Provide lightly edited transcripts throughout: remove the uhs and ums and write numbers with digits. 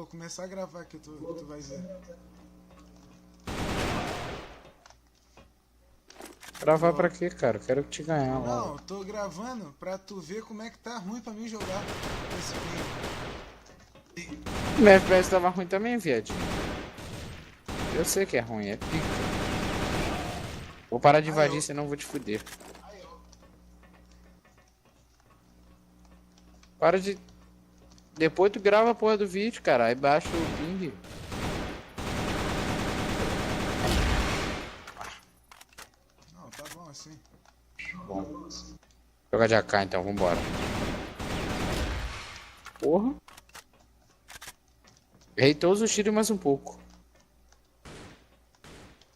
vou começar a gravar que tu vai ver. Gravar pra quê, cara? Eu quero te ganhar Não, logo. eu tô gravando pra tu ver como é que tá ruim pra mim jogar esse game. Meu FPS tava ruim também, viadinho. Eu sei que é ruim, é pica. Vou parar de invadir, senão eu vou te fuder. Para de... Depois tu grava a porra do vídeo, cara. Aí baixa o ping. Não, tá bom assim. Bom. Jogar de AK então, vambora. Porra. Errei todos os tiros mais um pouco.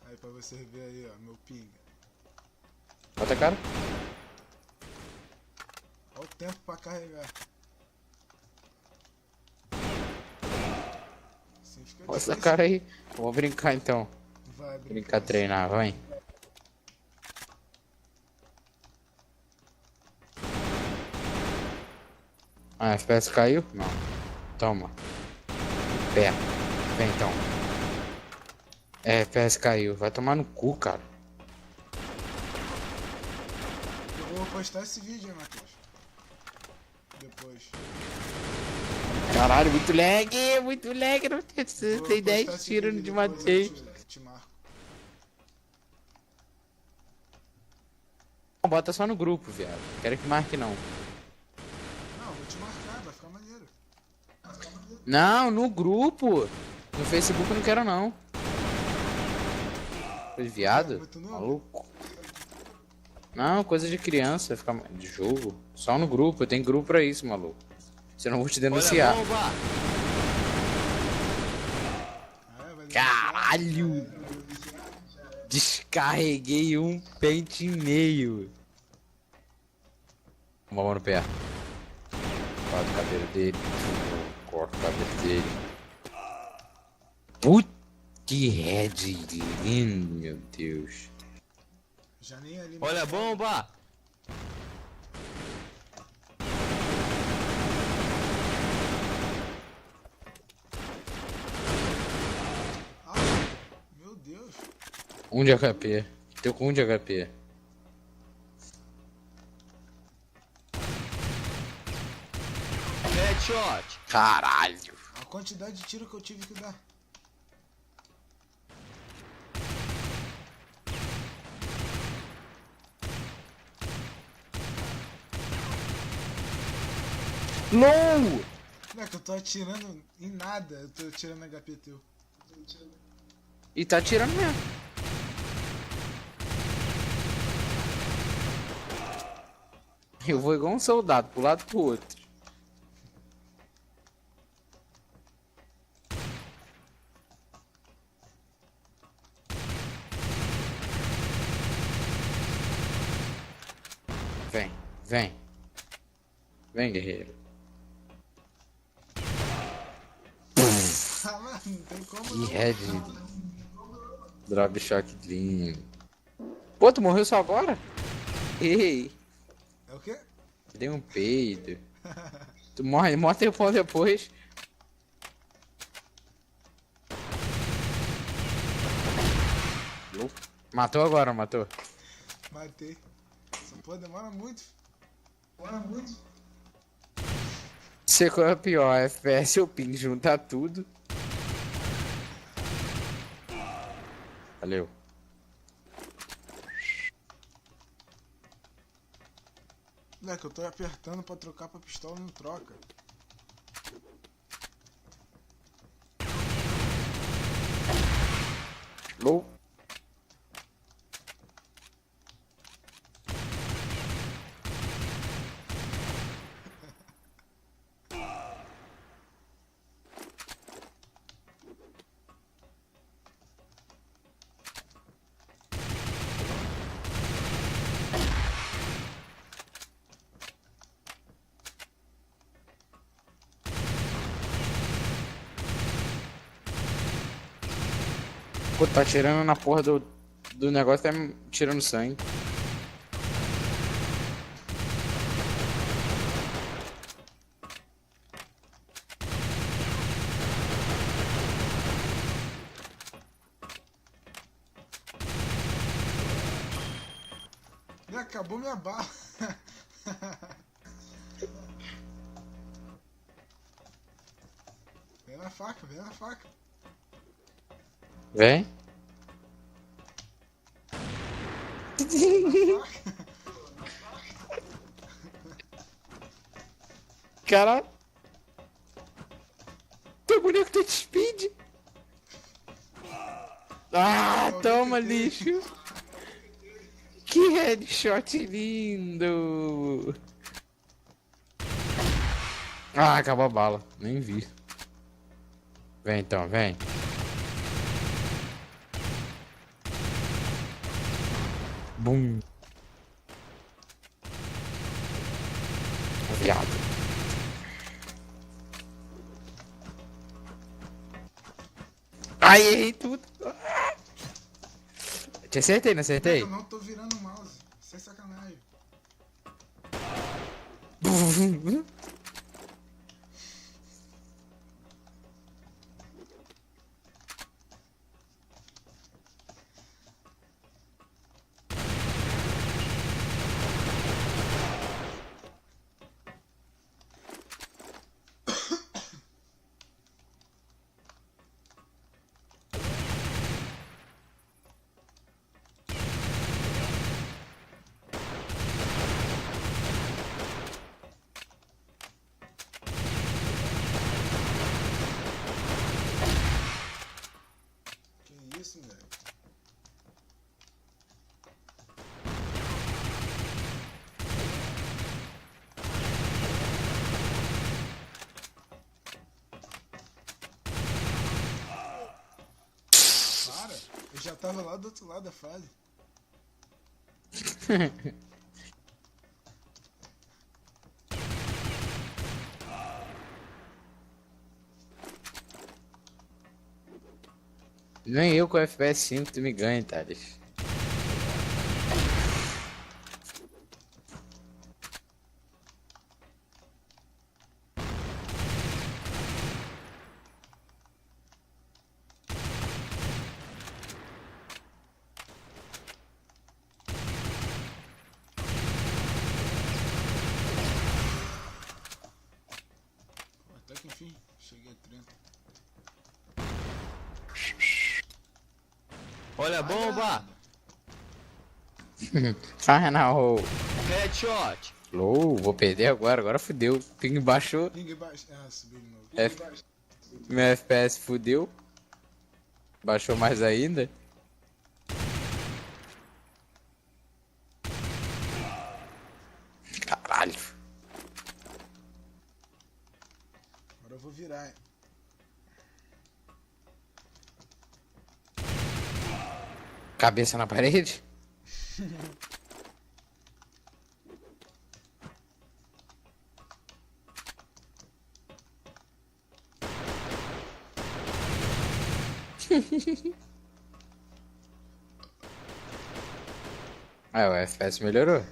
Aí pra você ver aí, ó, meu ping. Bota a cara. Olha o tempo pra carregar. Assim fica Bota essa difícil. cara aí. Vou brincar então. Vai Brincar, treinar, vai. Ah, FPS caiu? Não. Toma. Pé. Vem então. É, FPS caiu. Vai tomar no cu, cara. Eu vou postar esse vídeo aí, Matheus. Depois. Caralho, muito lag, não tem, Vou tem postar 10 esse tiros vídeo de depois, matei. eu te marco. Bota só no grupo, viado. Quero que marque não. Não, vou te marcar, vai ficar maneiro. Não, no grupo. No Facebook eu não quero não. Coisa de viado? Muito novo? Maluco. Não, coisa de criança, ficar de jogo. Só no grupo, eu tenho grupo pra isso, maluco. Senão eu vou te denunciar. Ah, é, vai Caralho! Descarreguei um pente e meio. Uma mão no pé. Corta o cabelo dele. Corta o cabelo dele. Putz, que head lindo, meu Deus. Já nem ali. Olha a bomba! Ah, meu Deus. Um de HP. Tô com um de HP. Headshot! Caralho. A quantidade de tiro que eu tive que dar. LOL! Não é que eu tô atirando em nada, eu tô atirando HP teu. E tá atirando mesmo. Eu vou igual um soldado, pro lado pro outro. Vem, vem. Vem, guerreiro. Ah, mano, não tem como Que não. head. Drop shock dream. Pô, tu morreu só agora? Ei, É o quê? dei um peido. Tu morre tempão depois. Matou agora, matou. Matei. Essa porra demora muito. Demora muito. Sei qual é o pior, FPS ou ping, juntar tudo. Valeu. Não é que eu tô apertando pra trocar pra pistola e não troca. Low. Pô, tá tirando na porra do negócio, tá tirando sangue. acabou minha bala. Vem na faca, vem na faca. Vem. Na faca. Caralho. Teu boneco tá de speed. Ah, toma, lixo. Que headshot lindo. Ah, acabou a bala. Nem vi. Vem então, vem. Bum. Viado. Ai, errei tudo. Te acertei, não acertei? Eu não tô virando o mouse. Sem sacanagem. Que isso, velho? Para, eu já tava lá do outro lado da fase. Nem eu com FPS 5 tu me ganha, Thales. Até que enfim, cheguei a 30. Olha a bomba! Sai na rua. Headshot! Low, vou perder agora fudeu. Ping baixou. Ninguém baixa. Ah, subiu de novo. Meu FPS fudeu. Baixou mais ainda. Caralho. Agora eu vou virar, hein? Cabeça na parede. Ah, o FPS melhorou.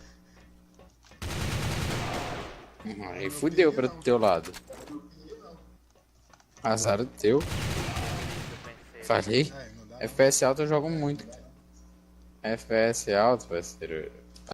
Aí fudeu pra teu lado. Azar do teu. Falei. Ai, não dá. FPS alto eu jogo muito. FPS alto, parceiro.